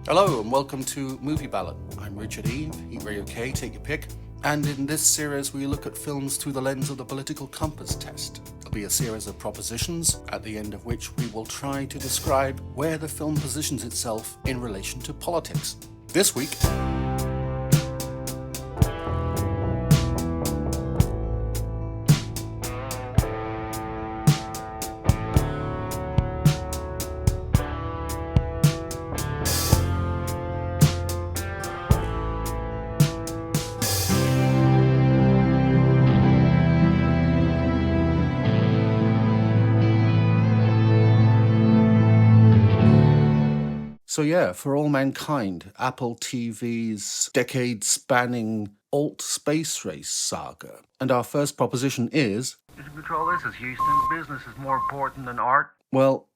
Hello and welcome to Movie Ballot. I'm Richard Eve, Heat Ray OK, take your pick. And in this series we look at films through the lens of the political compass test. It'll be a series of propositions, at the end of which we will try to describe where the film positions itself in relation to politics. This week... So yeah, For All Mankind, Apple TV's decade-spanning alt space race saga. And our first proposition is... Control, this is Houston. Business is more important than art. Well,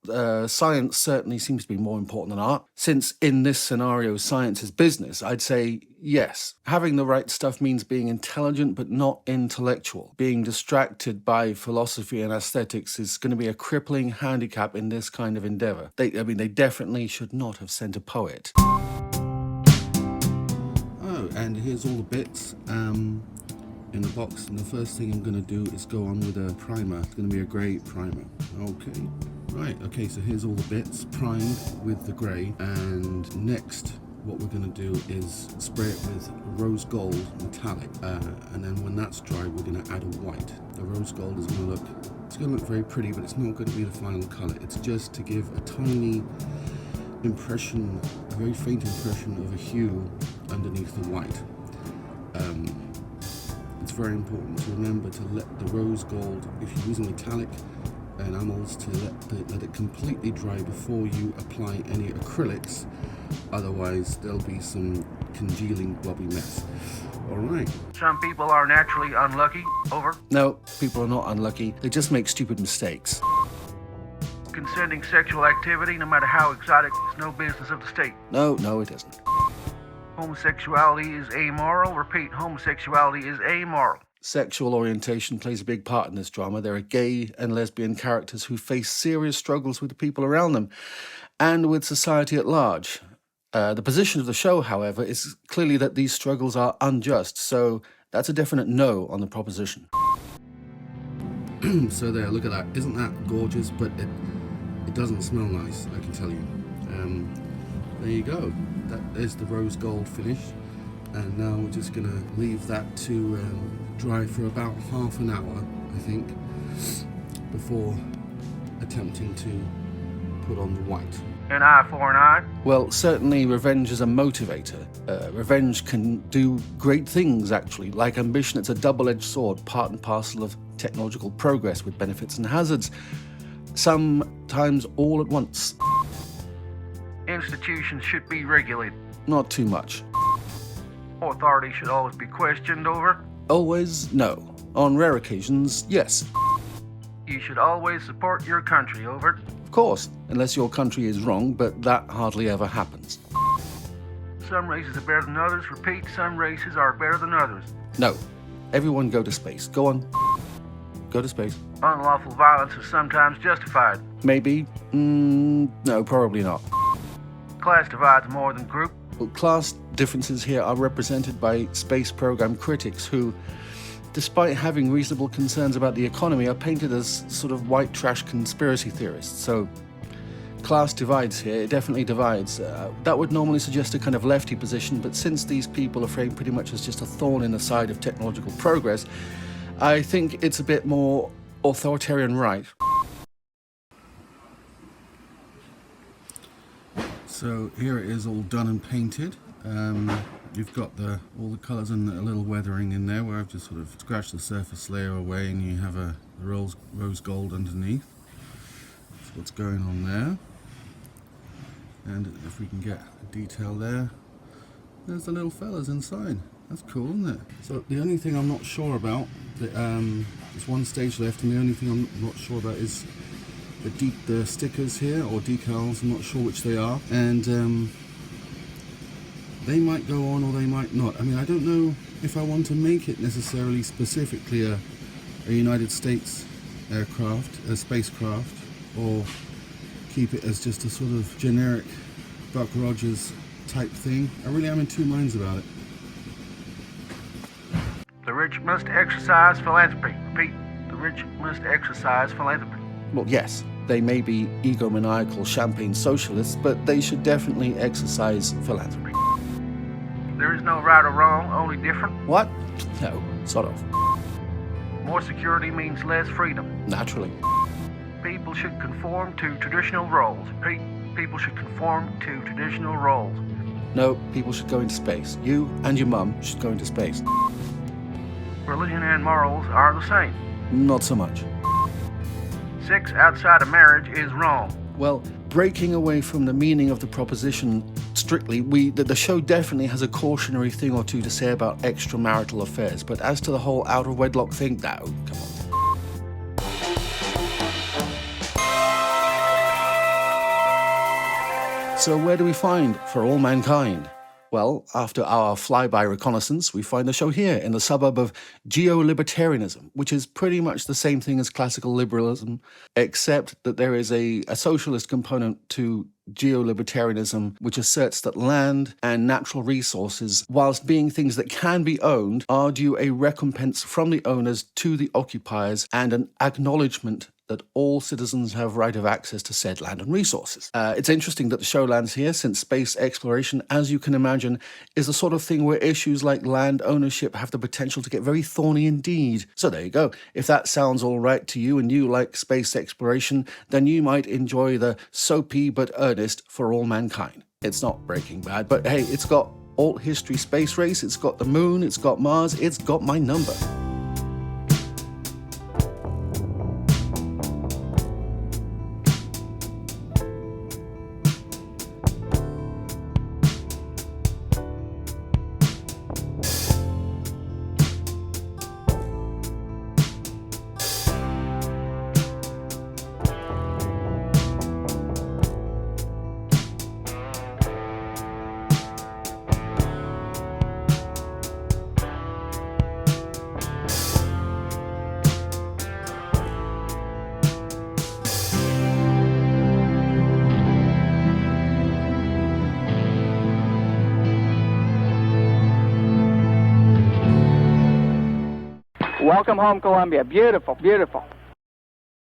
science certainly seems to be more important than art. Since in this scenario, science is business, I'd say yes. Having the right stuff means being intelligent but not intellectual. Being distracted by philosophy and aesthetics is going to be a crippling handicap in this kind of endeavor. They definitely should not have sent a poet. Oh, and here's all the bits in the box, and the first thing I'm going to do is go on with a primer. It's going to be a grey primer. Okay. Right, okay, so here's all the bits primed with the grey, and next what we're going to do is spray it with rose gold metallic, and then when that's dry we're going to add a white. The rose gold is going to look very pretty, but it's not going to be the final colour. It's just to give a tiny impression, a very faint impression of a hue underneath the white. It's very important to remember to let the rose gold, if you're using metallic enamels, to let it completely dry before you apply any acrylics. Otherwise there'll be some congealing blobby mess. Alright. Some people are naturally unlucky. Over. No, people are not unlucky. They just make stupid mistakes. Consenting sexual activity, no matter how exotic, is no business of the state. No, it isn't. Homosexuality is amoral. Repeat, homosexuality is amoral. Sexual orientation plays a big part in this drama. There are gay and lesbian characters who face serious struggles with the people around them and with society at large. The position of the show, however, is clearly that these struggles are unjust, so that's a definite no on the proposition. So there, look at that. Isn't that gorgeous? But it doesn't smell nice, I can tell you. There you go. That is the rose gold finish, and now we're just going to leave that to dry for about half an hour, I think, before attempting to put on the white. An eye for an eye? Well, certainly revenge is a motivator. Revenge can do great things, actually. Like ambition, it's a double-edged sword, part and parcel of technological progress with benefits and hazards, sometimes all at once. Institutions should be regulated. Not too much. Authority should always be questioned. Over. Always, no. On rare occasions, yes. You should always support your country. Over. Of course, unless your country is wrong, but that hardly ever happens. Some races are better than others. Repeat, some races are better than others. No. Everyone go to space. Go on. Go to space. Unlawful violence is sometimes justified. Maybe. No, probably not. Class divides more than group. Well, class differences here are represented by space program critics who, despite having reasonable concerns about the economy, are painted as sort of white trash conspiracy theorists. So class divides here. It definitely divides. That would normally suggest a kind of lefty position, but since these people are framed pretty much as just a thorn in the side of technological progress, I think it's a bit more authoritarian right. So here it is all done and painted. You've got all the colours and a little weathering in there where I've just sort of scratched the surface layer away, and you have a rose gold underneath. That's what's going on there. And if we can get a detail there, there's the little fellas inside. That's cool, isn't it? So the only thing I'm not sure about, there's one stage left, and the only thing I'm not sure about is the stickers here, or decals. I'm not sure which they are, and they might go on or they might not. I mean, I don't know if I want to make it necessarily specifically a United States aircraft, a spacecraft, or keep it as just a sort of generic Buck Rogers type thing. I really am in two minds about it. The rich must exercise philanthropy. Repeat, the rich must exercise philanthropy. Well, yes, they may be egomaniacal champagne socialists, but they should definitely exercise philanthropy. There is no right or wrong, only different. What? No, sort of. More security means less freedom. Naturally. People should conform to traditional roles. Repeat, people should conform to traditional roles. No, people should go into space. You and your mum should go into space. Religion and morals are the same. Not so much. Sex outside of marriage is wrong. Well, breaking away from the meaning of the proposition strictly, the show definitely has a cautionary thing or two to say about extramarital affairs, but as to the whole out-of-wedlock thing, no, come on. So where do we find For All Mankind? Well, after our flyby reconnaissance, we find the show here in the suburb of geolibertarianism, which is pretty much the same thing as classical liberalism, except that there is a socialist component to geolibertarianism, which asserts that land and natural resources, whilst being things that can be owned, are due a recompense from the owners to the occupiers and an acknowledgement that all citizens have right of access to said land and resources. It's interesting that the show lands here, since space exploration, as you can imagine, is the sort of thing where issues like land ownership have the potential to get very thorny indeed. So there you go. If that sounds all right to you and you like space exploration, then you might enjoy the soapy but earnest For All Mankind. It's not Breaking Bad, but hey, it's got alt history space race, it's got the moon, it's got Mars, it's got my number. Welcome home, Columbia. Beautiful, beautiful.